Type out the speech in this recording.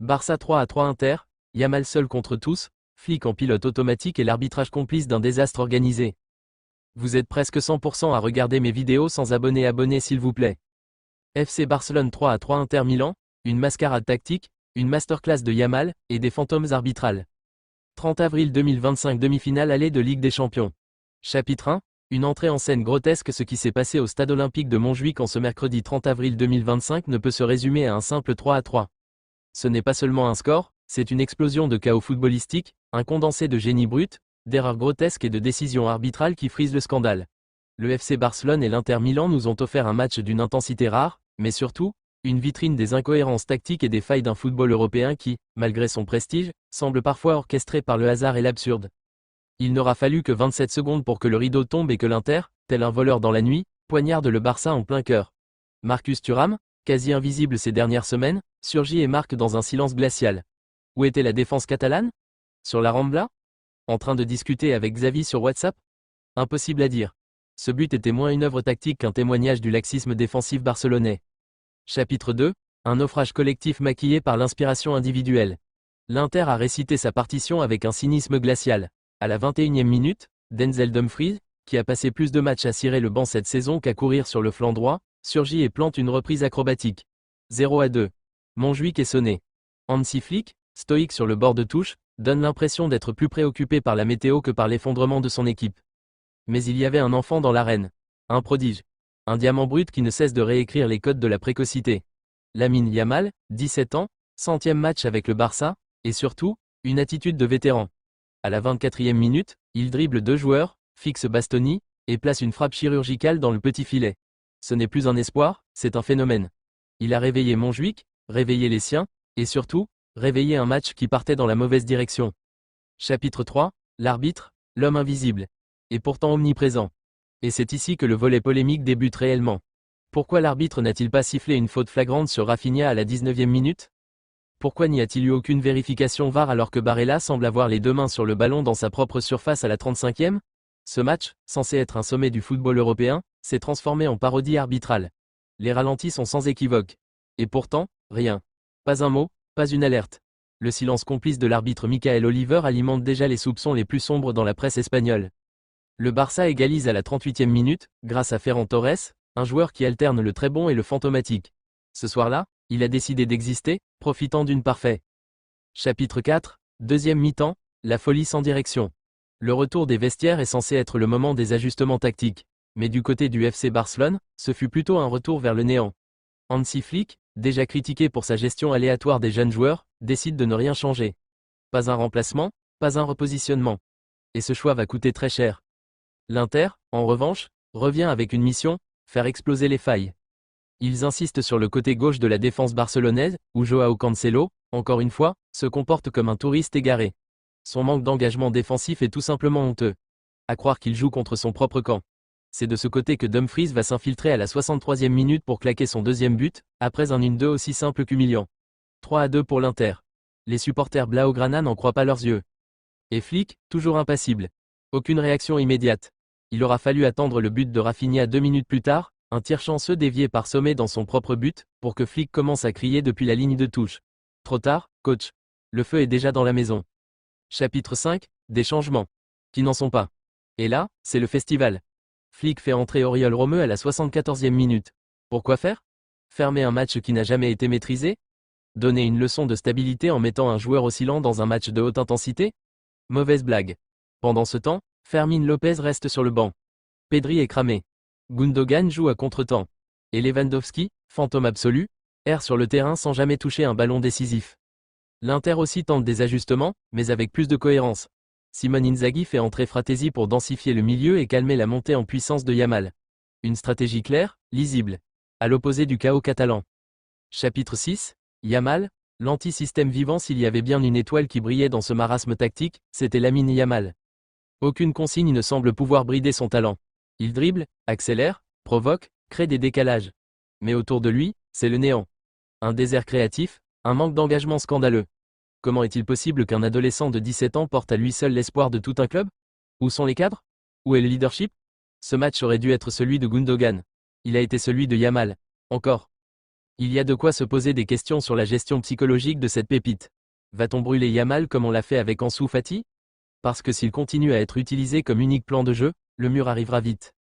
Barça 3-3 Inter, Yamal seul contre tous, Flick en pilote automatique et l'arbitrage complice d'un désastre organisé. Vous êtes presque 100% à regarder mes vidéos sans abonner s'il vous plaît. FC Barcelone 3-3 Inter Milan, une mascarade tactique, une masterclass de Yamal, et des fantômes arbitrales. 30 avril 2025 demi-finale aller de Ligue des Champions. Chapitre 1, une entrée en scène grotesque. Ce qui s'est passé au stade olympique de Montjuic en ce mercredi 30 avril 2025 ne peut se résumer à un simple 3-3. Ce n'est pas seulement un score, c'est une explosion de chaos footballistique, un condensé de génie brut, d'erreurs grotesques et de décisions arbitrales qui frisent le scandale. Le FC Barcelone et l'Inter Milan nous ont offert un match d'une intensité rare, mais surtout, une vitrine des incohérences tactiques et des failles d'un football européen qui, malgré son prestige, semble parfois orchestré par le hasard et l'absurde. Il n'aura fallu que 27 secondes pour que le rideau tombe et que l'Inter, tel un voleur dans la nuit, poignarde le Barça en plein cœur. Marcus Thuram, quasi invisible ces dernières semaines, surgit et marque dans un silence glacial. Où était la défense catalane? Sur la Rambla? En train de discuter avec Xavi sur WhatsApp? Impossible à dire. Ce but était moins une œuvre tactique qu'un témoignage du laxisme défensif barcelonais. Chapitre 2, un naufrage collectif maquillé par l'inspiration individuelle. L'Inter a récité sa partition avec un cynisme glacial. À la 21e minute, Denzel Dumfries, qui a passé plus de matchs à cirer le banc cette saison qu'à courir sur le flanc droit, surgit et plante une reprise acrobatique. 0-2. Montjuic est sonné. Hansi Flick, stoïque sur le bord de touche, donne l'impression d'être plus préoccupé par la météo que par l'effondrement de son équipe. Mais il y avait un enfant dans l'arène. Un prodige. Un diamant brut qui ne cesse de réécrire les codes de la précocité. Lamine Yamal, 17 ans, 100e match avec le Barça, et surtout, une attitude de vétéran. À la 24e minute, il dribble deux joueurs, fixe Bastoni, et place une frappe chirurgicale dans le petit filet. Ce n'est plus un espoir, c'est un phénomène. Il a réveillé Montjuic, réveillé les siens, et surtout, réveillé un match qui partait dans la mauvaise direction. Chapitre 3, l'arbitre, l'homme invisible. Et pourtant omniprésent. Et c'est ici que le volet polémique débute réellement. Pourquoi l'arbitre n'a-t-il pas sifflé une faute flagrante sur Rafinha à la 19e minute? Pourquoi n'y a-t-il eu aucune vérification VAR alors que Barella semble avoir les deux mains sur le ballon dans sa propre surface à la 35e? Ce match, censé être un sommet du football européen, s'est transformé en parodie arbitrale. Les ralentis sont sans équivoque. Et pourtant, rien. Pas un mot, pas une alerte. Le silence complice de l'arbitre Michael Oliver alimente déjà les soupçons les plus sombres dans la presse espagnole. Le Barça égalise à la 38e minute, grâce à Ferran Torres, un joueur qui alterne le très bon et le fantomatique. Ce soir-là, il a décidé d'exister, profitant d'une parfaite. Chapitre 4, deuxième mi-temps, la folie sans direction. Le retour des vestiaires est censé être le moment des ajustements tactiques, mais du côté du FC Barcelone, ce fut plutôt un retour vers le néant. Hansi Flick, déjà critiqué pour sa gestion aléatoire des jeunes joueurs, décide de ne rien changer. Pas un remplacement, pas un repositionnement. Et ce choix va coûter très cher. L'Inter, en revanche, revient avec une mission, faire exploser les failles. Ils insistent sur le côté gauche de la défense barcelonaise, où Joao Cancelo, encore une fois, se comporte comme un touriste égaré. Son manque d'engagement défensif est tout simplement honteux. À croire qu'il joue contre son propre camp. C'est de ce côté que Dumfries va s'infiltrer à la 63e minute pour claquer son deuxième but, après un 1-2 aussi simple qu'humiliant. 3-2 pour l'Inter. Les supporters Blaugrana n'en croient pas leurs yeux. Et Flick, toujours impassible. Aucune réaction immédiate. Il aura fallu attendre le but de Rafinha 2 minutes plus tard, un tir chanceux dévié par Sommet dans son propre but, pour que Flick commence à crier depuis la ligne de touche. Trop tard, coach. Le feu est déjà dans la maison. Chapitre 5, des changements. Qui n'en sont pas. Et là, c'est le festival. Flick fait entrer Oriol Romeu à la 74e minute. Pourquoi faire? Fermer un match qui n'a jamais été maîtrisé? Donner une leçon de stabilité en mettant un joueur oscillant dans un match de haute intensité? Mauvaise blague. Pendant ce temps, Fermín López reste sur le banc. Pedri est cramé. Gundogan joue à contre-temps. Et Lewandowski, fantôme absolu, erre sur le terrain sans jamais toucher un ballon décisif. L'Inter aussi tente des ajustements, mais avec plus de cohérence. Simone Inzaghi fait entrer Fratesi pour densifier le milieu et calmer la montée en puissance de Yamal. Une stratégie claire, lisible. À l'opposé du chaos catalan. Chapitre 6, Yamal, l'anti-système vivant. S'il y avait bien une étoile qui brillait dans ce marasme tactique, c'était Lamine Yamal. Aucune consigne ne semble pouvoir brider son talent. Il dribble, accélère, provoque, crée des décalages. Mais autour de lui, c'est le néant. Un désert créatif, un manque d'engagement scandaleux. Comment est-il possible qu'un adolescent de 17 ans porte à lui seul l'espoir de tout un club? Où sont les cadres? Où est le leadership? Ce match aurait dû être celui de Gundogan. Il a été celui de Yamal. Encore. Il y a de quoi se poser des questions sur la gestion psychologique de cette pépite. Va-t-on brûler Yamal comme on l'a fait avec Ansu Fati? Parce que s'il continue à être utilisé comme unique plan de jeu, le mur arrivera vite.